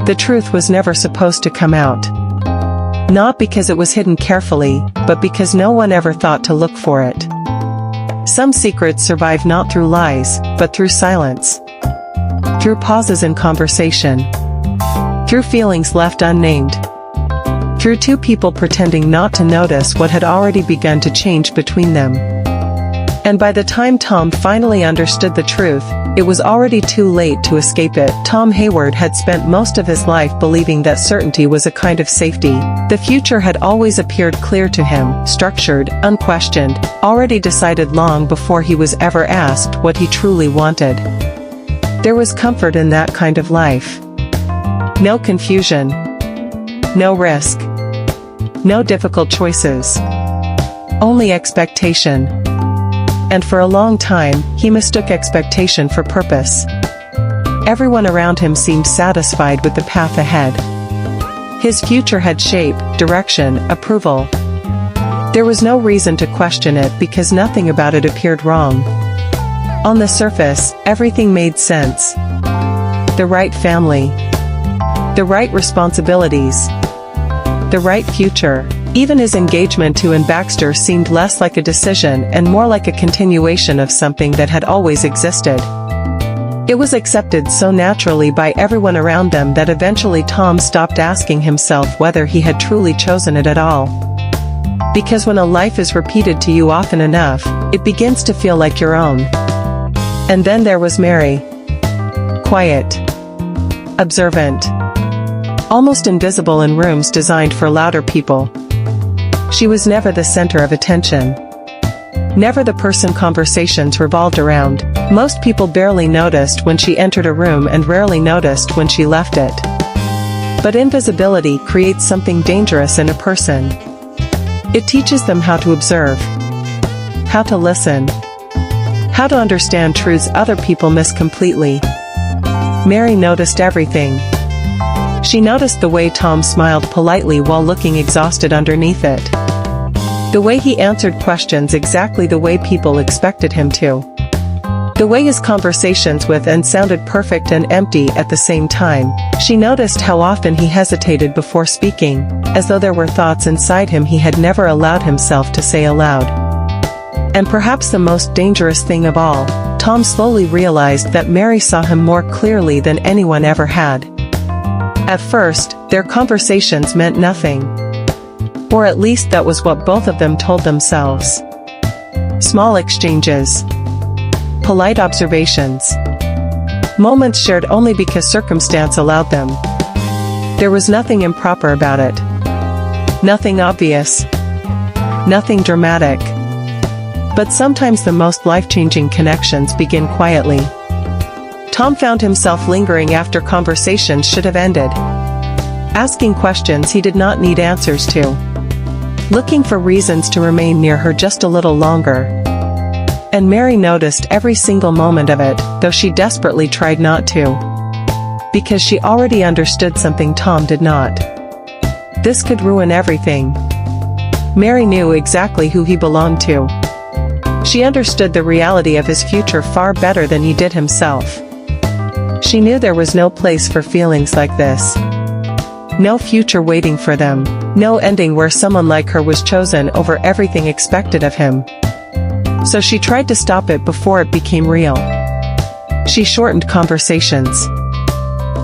The truth was never supposed to come out. Not because it was hidden carefully, but because no one ever thought to look for it. Some secrets survive not through lies, but through silence. Through pauses in conversation. Through feelings left unnamed. Through two people pretending not to notice what had already begun to change between them. And by the time Tom finally understood the truth, it was already too late to escape it. Tom Hayward had spent most of his life believing that certainty was a kind of safety. The future had always appeared clear to him, structured, unquestioned, already decided long before he was ever asked what he truly wanted. There was comfort in that kind of life. No confusion. No risk. No difficult choices. Only expectation. And for a long time, he mistook expectation for purpose. Everyone around him seemed satisfied with the path ahead. His future had shape, direction, approval. There was no reason to question it because nothing about it appeared wrong. On the surface, everything made sense. The right family. The right responsibilities. The right future. Even his engagement to Ann Baxter seemed less like a decision and more like a continuation of something that had always existed. It was accepted so naturally by everyone around them that eventually Tom stopped asking himself whether he had truly chosen it at all. Because when a life is repeated to you often enough, it begins to feel like your own. And then there was Mary. Quiet. Observant. Almost invisible in rooms designed for louder people. She was never the center of attention. Never the person conversations revolved around. Most people barely noticed when she entered a room and rarely noticed when she left it. But invisibility creates something dangerous in a person. It teaches them how to observe, how to listen, how to understand truths other people miss completely. Mary noticed everything. She noticed the way Tom smiled politely while looking exhausted underneath it. The way he answered questions exactly the way people expected him to. The way his conversations with Ann sounded perfect and empty at the same time. She noticed how often he hesitated before speaking, as though there were thoughts inside him he had never allowed himself to say aloud. And perhaps the most dangerous thing of all, Tom slowly realized that Mary saw him more clearly than anyone ever had. At first, their conversations meant nothing. Or at least that was what both of them told themselves. Small exchanges. Polite observations. Moments shared only because circumstance allowed them. There was nothing improper about it. Nothing obvious. Nothing dramatic. But sometimes the most life-changing connections begin quietly. Tom found himself lingering after conversations should have ended. Asking questions he did not need answers to. Looking for reasons to remain near her just a little longer. And Mary noticed every single moment of it, though she desperately tried not to. Because she already understood something Tom did not. This could ruin everything. Mary knew exactly who he belonged to. She understood the reality of his future far better than he did himself. She knew there was no place for feelings like this. No future waiting for them. No ending where someone like her was chosen over everything expected of him. So she tried to stop it before it became real. She shortened conversations.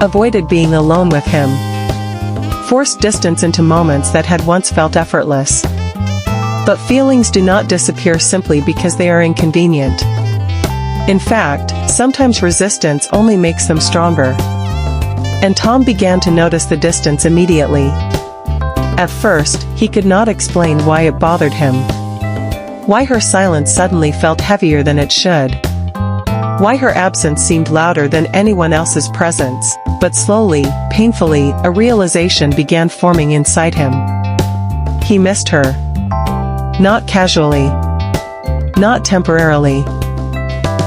Avoided being alone with him. Forced distance into moments that had once felt effortless. But feelings do not disappear simply because they are inconvenient. In fact, sometimes resistance only makes them stronger. And Tom began to notice the distance immediately. At first, he could not explain why it bothered him. Why her silence suddenly felt heavier than it should. Why her absence seemed louder than anyone else's presence. But slowly, painfully, a realization began forming inside him. He missed her. Not casually. Not temporarily.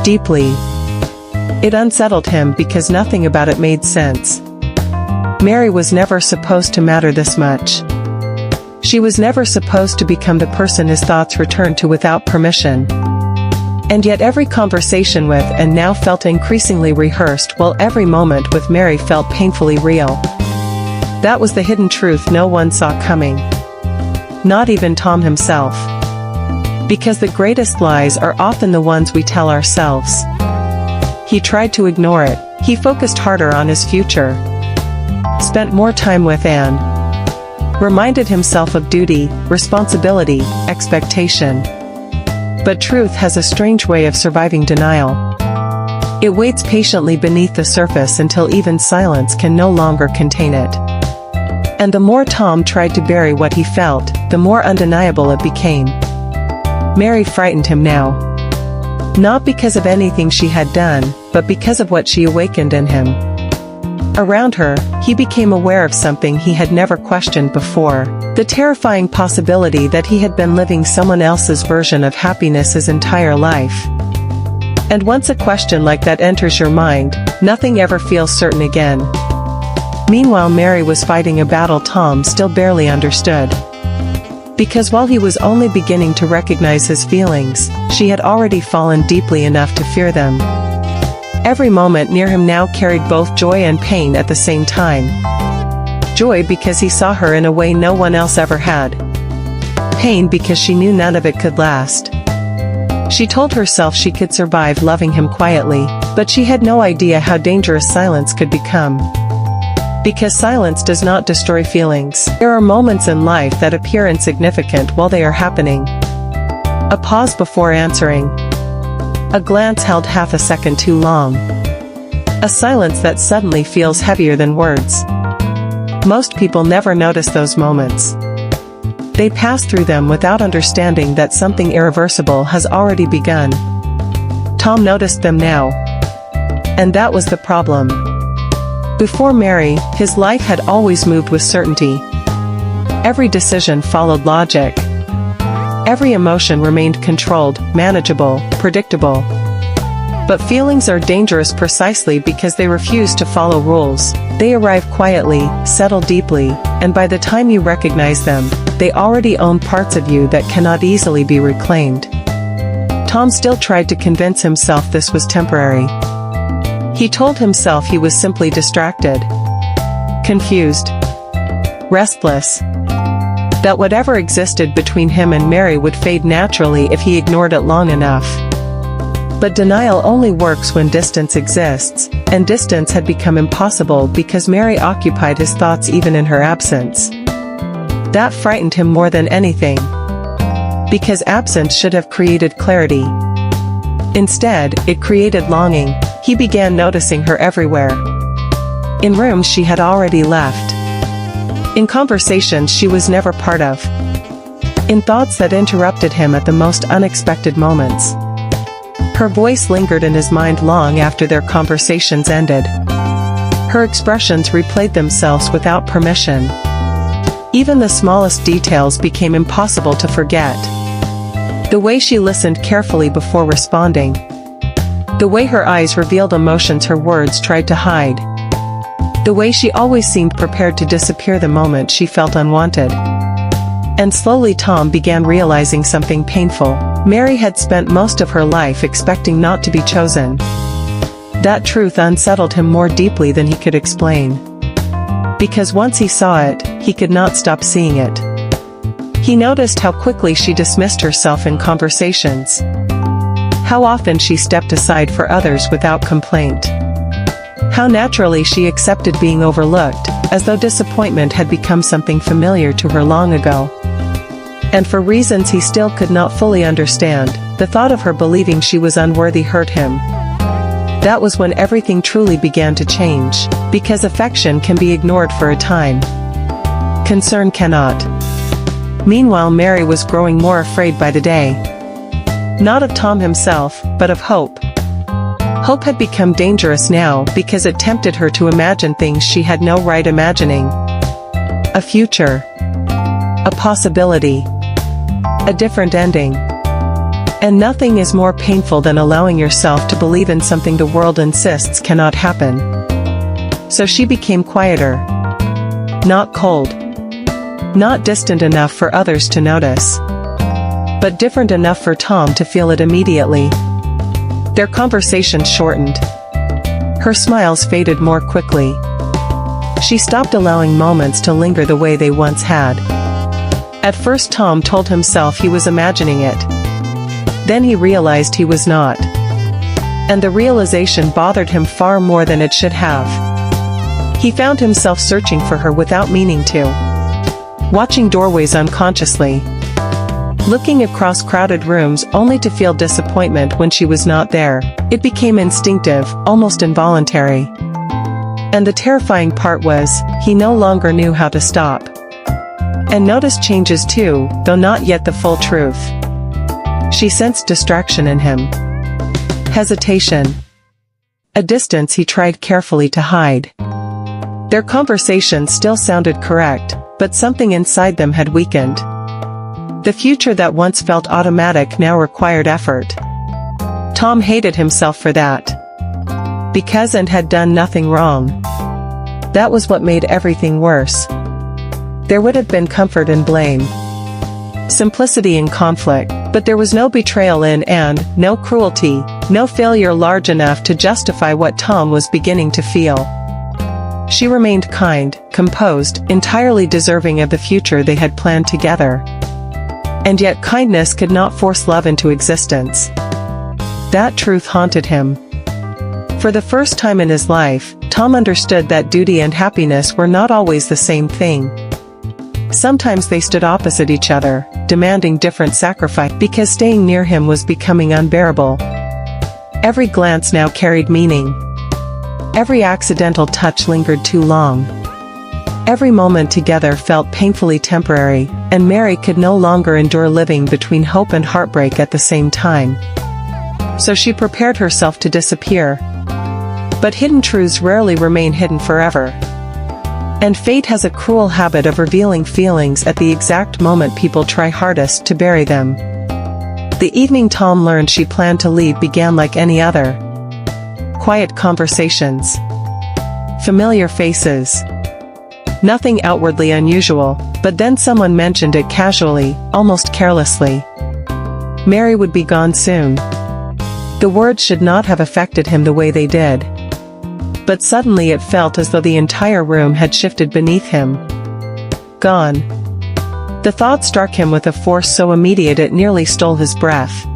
Deeply. It unsettled him because nothing about it made sense. Mary was never supposed to matter this much. She was never supposed to become the person his thoughts returned to without permission. And yet every conversation with Ann now felt increasingly rehearsed while every moment with Mary felt painfully real. That was the hidden truth no one saw coming. Not even Tom himself. Because the greatest lies are often the ones we tell ourselves. He tried to ignore it. He focused harder on his future. Spent more time with Anne. Reminded himself of duty, responsibility, expectation. But truth has a strange way of surviving denial. It waits patiently beneath the surface until even silence can no longer contain it. And the more Tom tried to bury what he felt, the more undeniable it became. Mary frightened him now. Not because of anything she had done, but because of what she awakened in him. Around her, he became aware of something he had never questioned before, the terrifying possibility that he had been living someone else's version of happiness his entire life. And once a question like that enters your mind, nothing ever feels certain again. Meanwhile, Mary was fighting a battle Tom still barely understood. Because while he was only beginning to recognize his feelings, she had already fallen deeply enough to fear them. Every moment near him now carried both joy and pain at the same time. Joy because he saw her in a way no one else ever had. Pain because she knew none of it could last. She told herself she could survive loving him quietly, but she had no idea how dangerous silence could become. Because silence does not destroy feelings. There are moments in life that appear insignificant while they are happening. A pause before answering. A glance held half a second too long. A silence that suddenly feels heavier than words. Most people never notice those moments. They pass through them without understanding that something irreversible has already begun. Tom noticed them now. And that was the problem. Before Mary, his life had always moved with certainty. Every decision followed logic. Every emotion remained controlled, manageable, predictable. But feelings are dangerous precisely because they refuse to follow rules. They arrive quietly, settle deeply, and by the time you recognize them, they already own parts of you that cannot easily be reclaimed. Tom still tried to convince himself this was temporary. He told himself he was simply distracted, confused, restless, that whatever existed between him and Mary would fade naturally if he ignored it long enough. But denial only works when distance exists, and distance had become impossible because Mary occupied his thoughts even in her absence. That frightened him more than anything. Because absence should have created clarity. Instead, it created longing. He began noticing her everywhere. In rooms she had already left. In conversations she was never part of. In thoughts that interrupted him at the most unexpected moments. Her voice lingered in his mind long after their conversations ended. Her expressions replayed themselves without permission. Even the smallest details became impossible to forget. The way she listened carefully before responding. The way her eyes revealed emotions her words tried to hide. The way she always seemed prepared to disappear the moment she felt unwanted. And slowly Tom began realizing something painful. Mary had spent most of her life expecting not to be chosen. That truth unsettled him more deeply than he could explain. Because once he saw it, he could not stop seeing it. He noticed how quickly she dismissed herself in conversations. How often she stepped aside for others without complaint. How naturally she accepted being overlooked, as though disappointment had become something familiar to her long ago. And for reasons he still could not fully understand, the thought of her believing she was unworthy hurt him. That was when everything truly began to change, because affection can be ignored for a time. Concern cannot. Meanwhile, Mary was growing more afraid by the day. Not of Tom himself, but of hope. Hope had become dangerous now because it tempted her to imagine things she had no right imagining. A future. A possibility. A different ending. And nothing is more painful than allowing yourself to believe in something the world insists cannot happen. So she became quieter. Not cold. Not distant enough for others to notice. But different enough for Tom to feel it immediately. Their conversations shortened. Her smiles faded more quickly. She stopped allowing moments to linger the way they once had. At first Tom told himself he was imagining it. Then he realized he was not. And the realization bothered him far more than it should have. He found himself searching for her without meaning to. Watching doorways unconsciously. Looking across crowded rooms only to feel disappointment when she was not there. It became instinctive, almost involuntary. And the terrifying part was, he no longer knew how to stop. And noticed changes too, though not yet the full truth. She sensed distraction in him. Hesitation. A distance he tried carefully to hide. Their conversation still sounded correct, but something inside them had weakened. The future that once felt automatic now required effort. Tom hated himself for that. Because and had done nothing wrong. That was what made everything worse. There would have been comfort in blame. Simplicity in conflict, but there was no betrayal in and, no cruelty, no failure large enough to justify what Tom was beginning to feel. She remained kind, composed, entirely deserving of the future they had planned together. And yet kindness could not force love into existence. That truth haunted him. For the first time in his life, Tom understood that duty and happiness were not always the same thing. Sometimes they stood opposite each other, demanding different sacrifice because staying near him was becoming unbearable. Every glance now carried meaning. Every accidental touch lingered too long. Every moment together felt painfully temporary, and Mary could no longer endure living between hope and heartbreak at the same time. So she prepared herself to disappear. But hidden truths rarely remain hidden forever. And fate has a cruel habit of revealing feelings at the exact moment people try hardest to bury them. The evening Tom learned she planned to leave began like any other. Quiet conversations. Familiar faces. Nothing outwardly unusual, but then someone mentioned it casually, almost carelessly. Mary would be gone soon. The words should not have affected him the way they did. But suddenly it felt as though the entire room had shifted beneath him. Gone. The thought struck him with a force so immediate it nearly stole his breath.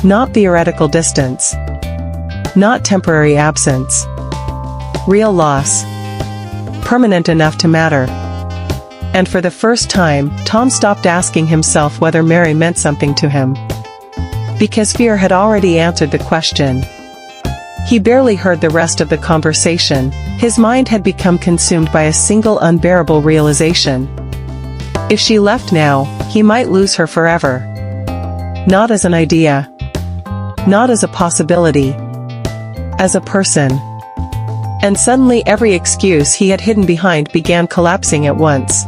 Not theoretical distance. Not temporary absence. Real loss. Permanent enough to matter. And for the first time, Tom stopped asking himself whether Mary meant something to him. Because fear had already answered the question. He barely heard the rest of the conversation. His mind had become consumed by a single unbearable realization. If she left now, he might lose her forever. Not as an idea. Not as a possibility. As a person. And suddenly every excuse he had hidden behind began collapsing at once.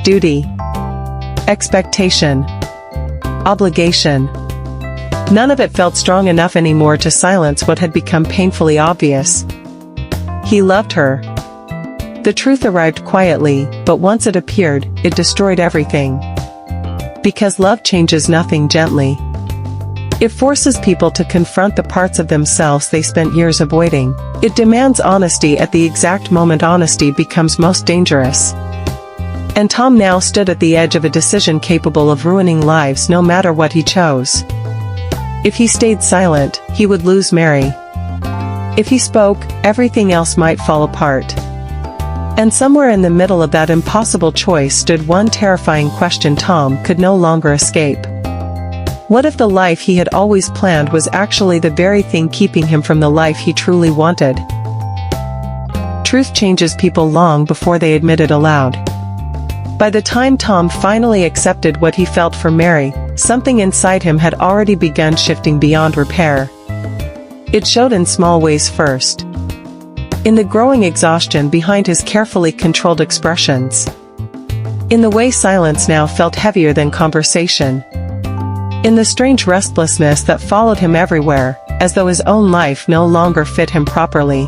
Duty. Expectation. Obligation. None of it felt strong enough anymore to silence what had become painfully obvious. He loved her. The truth arrived quietly, but once it appeared, it destroyed everything. Because love changes nothing gently. It forces people to confront the parts of themselves they spent years avoiding. It demands honesty at the exact moment honesty becomes most dangerous. And Tom now stood at the edge of a decision capable of ruining lives no matter what he chose. If he stayed silent, he would lose Mary. If he spoke, everything else might fall apart. And somewhere in the middle of that impossible choice stood one terrifying question Tom could no longer escape. What if the life he had always planned was actually the very thing keeping him from the life he truly wanted? Truth changes people long before they admit it aloud. By the time Tom finally accepted what he felt for Mary, something inside him had already begun shifting beyond repair. It showed in small ways first. In the growing exhaustion behind his carefully controlled expressions. In the way silence now felt heavier than conversation. In the strange restlessness that followed him everywhere, as though his own life no longer fit him properly.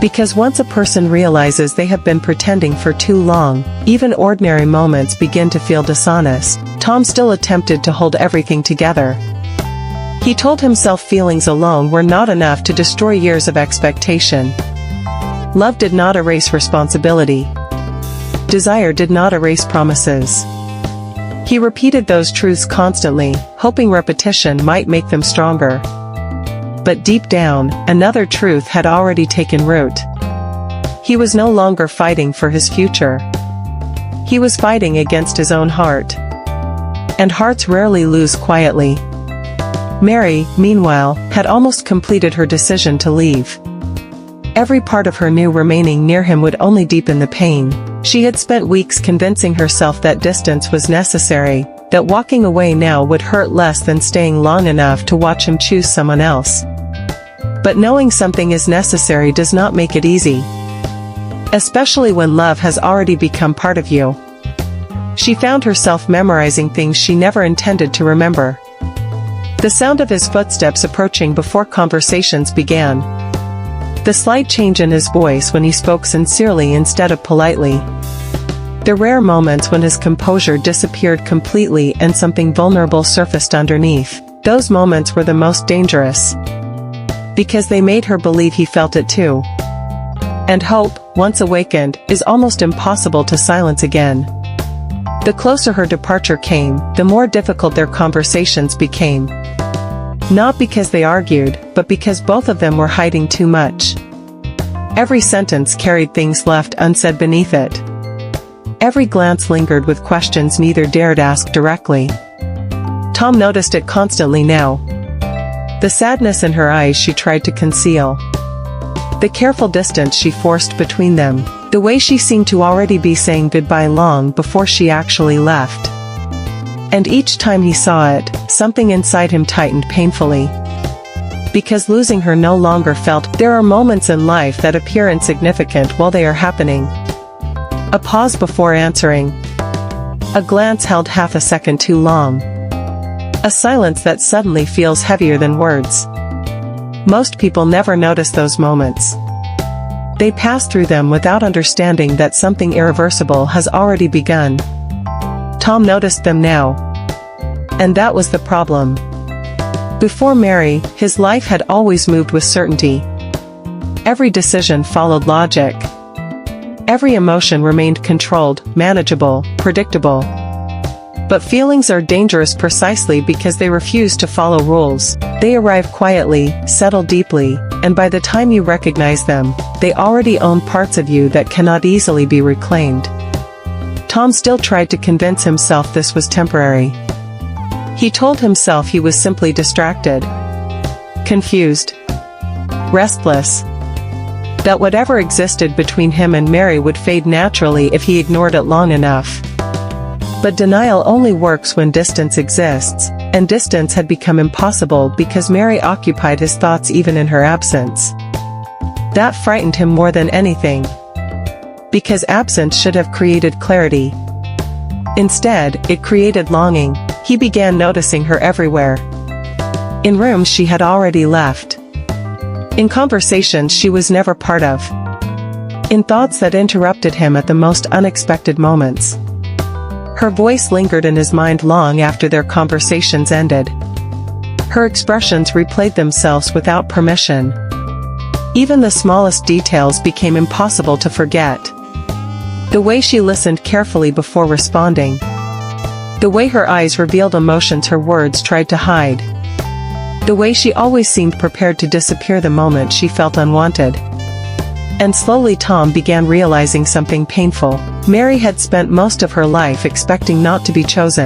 Because once a person realizes they have been pretending for too long, even ordinary moments begin to feel dishonest. Tom still attempted to hold everything together. He told himself feelings alone were not enough to destroy years of expectation. Love did not erase responsibility. Desire did not erase promises. He repeated those truths constantly, hoping repetition might make them stronger. But deep down, another truth had already taken root. He was no longer fighting for his future. He was fighting against his own heart. And hearts rarely lose quietly. Mary, meanwhile, had almost completed her decision to leave. Every part of her knew remaining near him would only deepen the pain. She had spent weeks convincing herself that distance was necessary, that walking away now would hurt less than staying long enough to watch him choose someone else. But knowing something is necessary does not make it easy. Especially when love has already become part of you. She found herself memorizing things she never intended to remember. The sound of his footsteps approaching before conversations began. The slight change in his voice when he spoke sincerely instead of politely. The rare moments when his composure disappeared completely and something vulnerable surfaced underneath. Those moments were the most dangerous. Because they made her believe he felt it too. And hope, once awakened, is almost impossible to silence again. The closer her departure came, the more difficult their conversations became. Not because they argued, but because both of them were hiding too much. Every sentence carried things left unsaid beneath it. Every glance lingered with questions neither dared ask directly. Tom noticed it constantly now. The sadness in her eyes she tried to conceal. The careful distance she forced between them. The way she seemed to already be saying goodbye long before she actually left. And each time he saw it, something inside him tightened painfully. Because losing her no longer felt. There are moments in life that appear insignificant while they are happening. A pause before answering. A glance held half a second too long. A silence that suddenly feels heavier than words. Most people never notice those moments. They pass through them without understanding that something irreversible has already begun. Tom noticed them now. And that was the problem. Before Mary, his life had always moved with certainty. Every decision followed logic. Every emotion remained controlled, manageable, predictable. But feelings are dangerous precisely because they refuse to follow rules. They arrive quietly, settle deeply, and by the time you recognize them, they already own parts of you that cannot easily be reclaimed. Tom still tried to convince himself this was temporary. He told himself he was simply distracted, confused, restless, that whatever existed between him and Mary would fade naturally if he ignored it long enough. But denial only works when distance exists, and distance had become impossible because Mary occupied his thoughts even in her absence. That frightened him more than anything. Because absence should have created clarity. Instead, it created longing. He began noticing her everywhere. In rooms she had already left. In conversations she was never part of. In thoughts that interrupted him at the most unexpected moments. Her voice lingered in his mind long after their conversations ended. Her expressions replayed themselves without permission. Even the smallest details became impossible to forget. The way she listened carefully before responding. The way her eyes revealed emotions her words tried to hide. The way she always seemed prepared to disappear the moment she felt unwanted. And slowly Tom began realizing something painful. Mary had spent most of her life expecting not to be chosen.